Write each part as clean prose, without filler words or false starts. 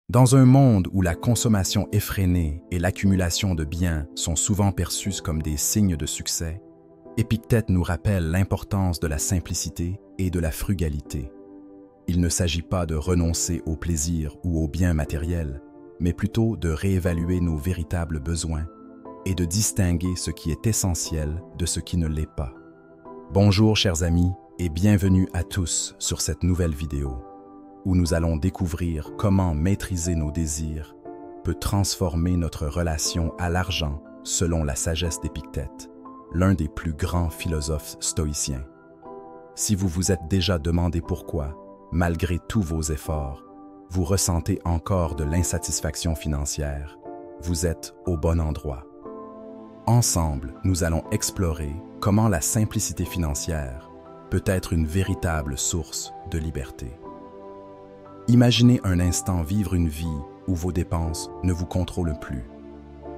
Dans un monde où la consommation effrénée et l'accumulation de biens sont souvent perçus comme des signes de succès, Épictète nous rappelle l'importance de la simplicité et de la frugalité. Il ne s'agit pas de renoncer au plaisir ou aux biens matériels, mais plutôt de réévaluer nos véritables besoins et de distinguer ce qui est essentiel de ce qui ne l'est pas. Bonjour chers amis et bienvenue à tous sur cette nouvelle vidéo, où nous allons découvrir comment maîtriser nos désirs peut transformer notre relation à l'argent selon la sagesse d'Épictète, l'un des plus grands philosophes stoïciens. Si vous vous êtes déjà demandé pourquoi, malgré tous vos efforts, vous ressentez encore de l'insatisfaction financière, vous êtes au bon endroit. Ensemble, nous allons explorer comment la simplicité financière peut être une véritable source de liberté. Imaginez un instant vivre une vie où vos dépenses ne vous contrôlent plus,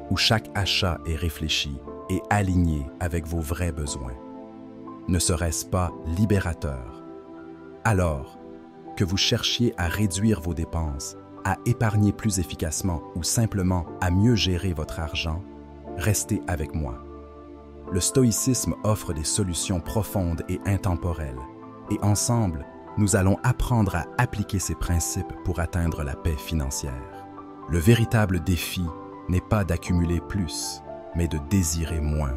où chaque achat est réfléchi et aligné avec vos vrais besoins. Ne serait-ce pas libérateur? Alors que vous cherchiez à réduire vos dépenses, à épargner plus efficacement ou simplement à mieux gérer votre argent, restez avec moi. Le stoïcisme offre des solutions profondes et intemporelles, et ensemble, nous allons apprendre à appliquer ces principes pour atteindre la paix financière. Le véritable défi n'est pas d'accumuler plus, mais de désirer moins.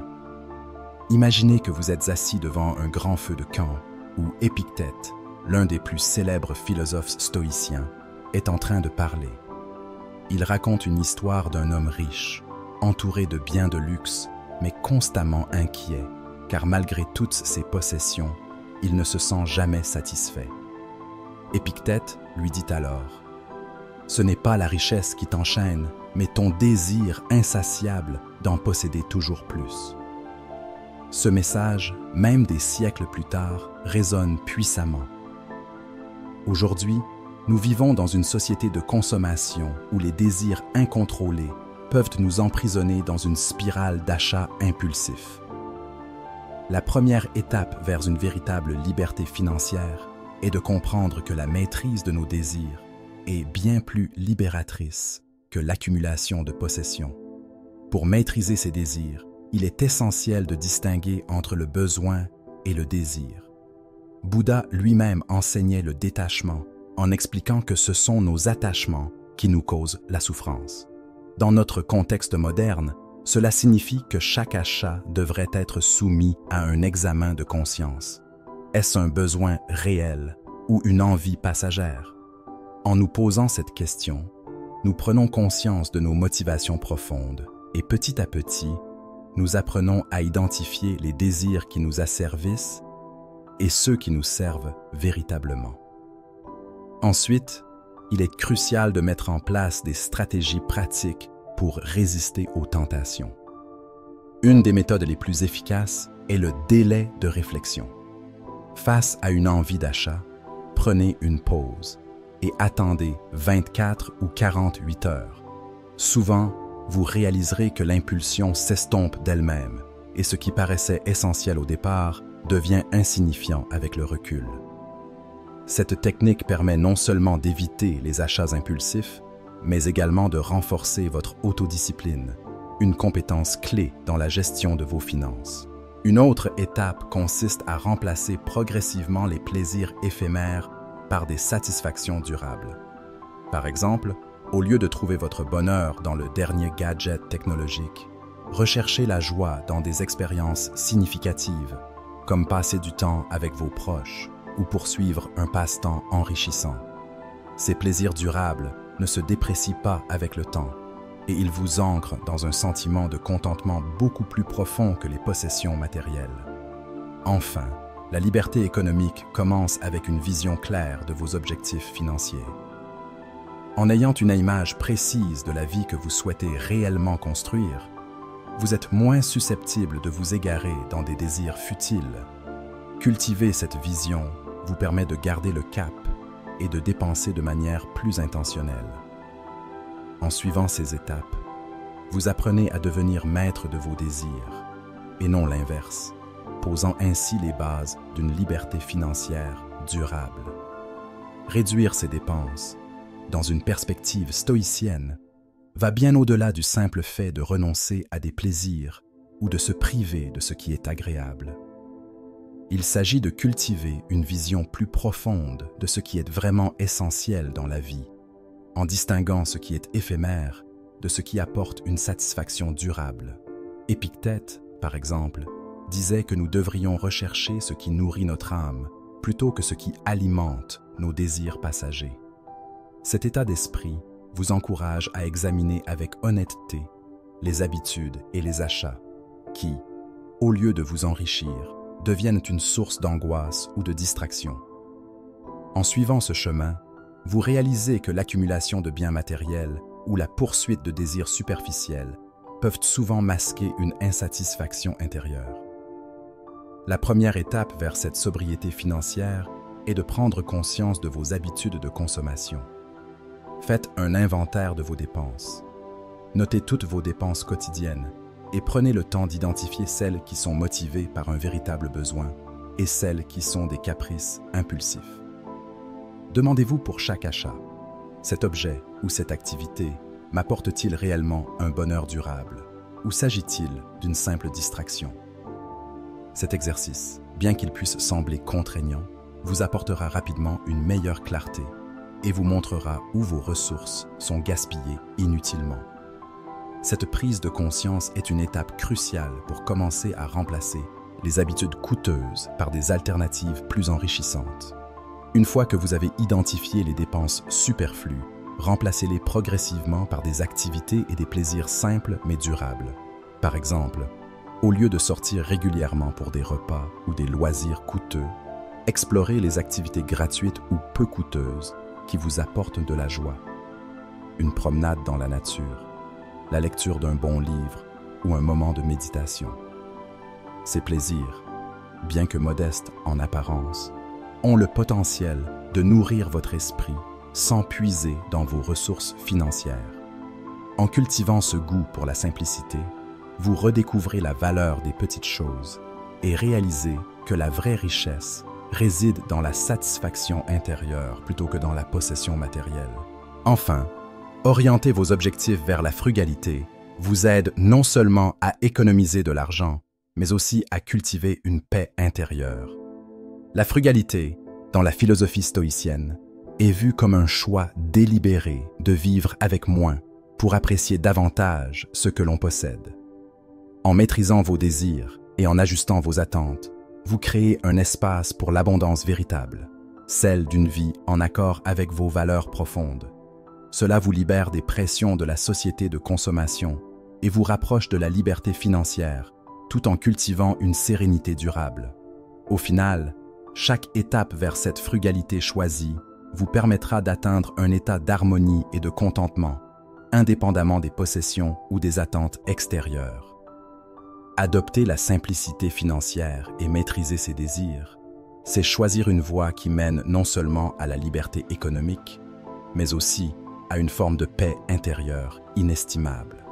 Imaginez que vous êtes assis devant un grand feu de camp où Épictète, l'un des plus célèbres philosophes stoïciens, est en train de parler. Il raconte une histoire d'un homme riche, entouré de biens de luxe, mais constamment inquiet, car malgré toutes ses possessions, il ne se sent jamais satisfait. Épictète lui dit alors: « Ce n'est pas la richesse qui t'enchaîne, mais ton désir insatiable d'en posséder toujours plus. » Ce message, même des siècles plus tard, résonne puissamment. Aujourd'hui, nous vivons dans une société de consommation où les désirs incontrôlés peuvent nous emprisonner dans une spirale d'achats impulsifs. La première étape vers une véritable liberté financière est de comprendre que la maîtrise de nos désirs est bien plus libératrice que l'accumulation de possessions. Pour maîtriser ces désirs, il est essentiel de distinguer entre le besoin et le désir. Bouddha lui-même enseignait le détachement en expliquant que ce sont nos attachements qui nous causent la souffrance. Dans notre contexte moderne, cela signifie que chaque achat devrait être soumis à un examen de conscience. Est-ce un besoin réel ou une envie passagère? En nous posant cette question, nous prenons conscience de nos motivations profondes et petit à petit, nous apprenons à identifier les désirs qui nous asservissent et ceux qui nous servent véritablement. Ensuite, il est crucial de mettre en place des stratégies pratiques pour résister aux tentations. Une des méthodes les plus efficaces est le délai de réflexion. Face à une envie d'achat, prenez une pause et attendez 24 ou 48 heures. Souvent, vous réaliserez que l'impulsion s'estompe d'elle-même et ce qui paraissait essentiel au départ devient insignifiant avec le recul. Cette technique permet non seulement d'éviter les achats impulsifs, mais également de renforcer votre autodiscipline, une compétence clé dans la gestion de vos finances. Une autre étape consiste à remplacer progressivement les plaisirs éphémères par des satisfactions durables. Par exemple, au lieu de trouver votre bonheur dans le dernier gadget technologique, recherchez la joie dans des expériences significatives, comme passer du temps avec vos proches ou poursuivre un passe-temps enrichissant. Ces plaisirs durables ne se déprécient pas avec le temps et ils vous ancrent dans un sentiment de contentement beaucoup plus profond que les possessions matérielles. Enfin, la liberté économique commence avec une vision claire de vos objectifs financiers. En ayant une image précise de la vie que vous souhaitez réellement construire, vous êtes moins susceptible de vous égarer dans des désirs futiles. Cultiver cette vision vous permet de garder le cap et de dépenser de manière plus intentionnelle. En suivant ces étapes, vous apprenez à devenir maître de vos désirs, et non l'inverse, posant ainsi les bases d'une liberté financière durable. Réduire ses dépenses dans une perspective stoïcienne, va bien au-delà du simple fait de renoncer à des plaisirs ou de se priver de ce qui est agréable. Il s'agit de cultiver une vision plus profonde de ce qui est vraiment essentiel dans la vie, en distinguant ce qui est éphémère de ce qui apporte une satisfaction durable. Épictète, par exemple, disait que nous devrions rechercher ce qui nourrit notre âme plutôt que ce qui alimente nos désirs passagers. Cet état d'esprit vous encourage à examiner avec honnêteté les habitudes et les achats qui, au lieu de vous enrichir, deviennent une source d'angoisse ou de distraction. En suivant ce chemin, vous réalisez que l'accumulation de biens matériels ou la poursuite de désirs superficiels peuvent souvent masquer une insatisfaction intérieure. La première étape vers cette sobriété financière est de prendre conscience de vos habitudes de consommation. Faites un inventaire de vos dépenses. Notez toutes vos dépenses quotidiennes et prenez le temps d'identifier celles qui sont motivées par un véritable besoin et celles qui sont des caprices impulsifs. Demandez-vous pour chaque achat, cet objet ou cette activité m'apporte-t-il réellement un bonheur durable ou s'agit-il d'une simple distraction? Cet exercice, bien qu'il puisse sembler contraignant, vous apportera rapidement une meilleure clarté et vous montrera où vos ressources sont gaspillées inutilement. Cette prise de conscience est une étape cruciale pour commencer à remplacer les habitudes coûteuses par des alternatives plus enrichissantes. Une fois que vous avez identifié les dépenses superflues, remplacez-les progressivement par des activités et des plaisirs simples mais durables. Par exemple, au lieu de sortir régulièrement pour des repas ou des loisirs coûteux, explorez les activités gratuites ou peu coûteuses qui vous apportent de la joie. Une promenade dans la nature, la lecture d'un bon livre ou un moment de méditation. Ces plaisirs, bien que modestes en apparence, ont le potentiel de nourrir votre esprit sans puiser dans vos ressources financières. En cultivant ce goût pour la simplicité, vous redécouvrez la valeur des petites choses et réalisez que la vraie richesse réside dans la satisfaction intérieure plutôt que dans la possession matérielle. Enfin, orienter vos objectifs vers la frugalité vous aide non seulement à économiser de l'argent, mais aussi à cultiver une paix intérieure. La frugalité, dans la philosophie stoïcienne, est vue comme un choix délibéré de vivre avec moins pour apprécier davantage ce que l'on possède. En maîtrisant vos désirs et en ajustant vos attentes, vous créez un espace pour l'abondance véritable, celle d'une vie en accord avec vos valeurs profondes. Cela vous libère des pressions de la société de consommation et vous rapproche de la liberté financière, tout en cultivant une sérénité durable. Au final, chaque étape vers cette frugalité choisie vous permettra d'atteindre un état d'harmonie et de contentement, indépendamment des possessions ou des attentes extérieures. Adopter la simplicité financière et maîtriser ses désirs, c'est choisir une voie qui mène non seulement à la liberté économique, mais aussi à une forme de paix intérieure inestimable.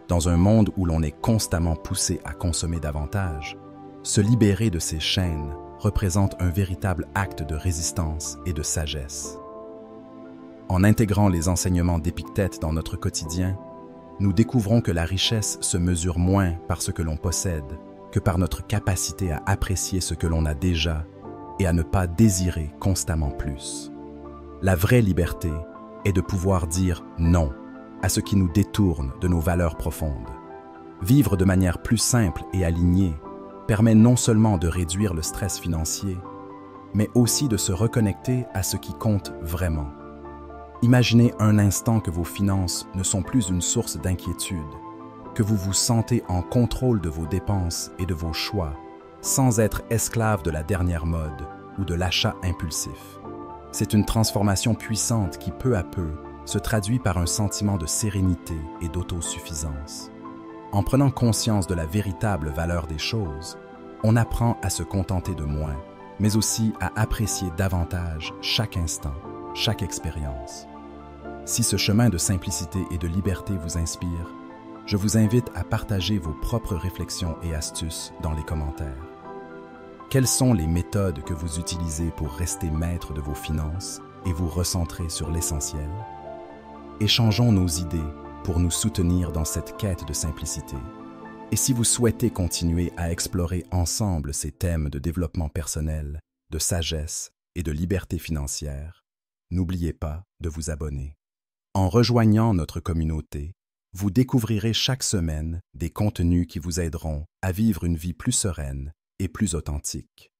Dans un monde où l'on est constamment poussé à consommer davantage, se libérer de ces chaînes représente un véritable acte de résistance et de sagesse. En intégrant les enseignements d'Épictète dans notre quotidien, nous découvrons que la richesse se mesure moins par ce que l'on possède que par notre capacité à apprécier ce que l'on a déjà et à ne pas désirer constamment plus. La vraie liberté est de pouvoir dire non à ce qui nous détourne de nos valeurs profondes. Vivre de manière plus simple et alignée permet non seulement de réduire le stress financier, mais aussi de se reconnecter à ce qui compte vraiment. Imaginez un instant que vos finances ne sont plus une source d'inquiétude, que vous vous sentez en contrôle de vos dépenses et de vos choix, sans être esclave de la dernière mode ou de l'achat impulsif. C'est une transformation puissante qui, peu à peu, se traduit par un sentiment de sérénité et d'autosuffisance. En prenant conscience de la véritable valeur des choses, on apprend à se contenter de moins, mais aussi à apprécier davantage chaque instant, chaque expérience. Si ce chemin de simplicité et de liberté vous inspire, je vous invite à partager vos propres réflexions et astuces dans les commentaires. Quelles sont les méthodes que vous utilisez pour rester maître de vos finances et vous recentrer sur l'essentiel? Échangeons nos idées pour nous soutenir dans cette quête de simplicité. Et si vous souhaitez continuer à explorer ensemble ces thèmes de développement personnel, de sagesse et de liberté financière, n'oubliez pas de vous abonner. En rejoignant notre communauté, vous découvrirez chaque semaine des contenus qui vous aideront à vivre une vie plus sereine et plus authentique.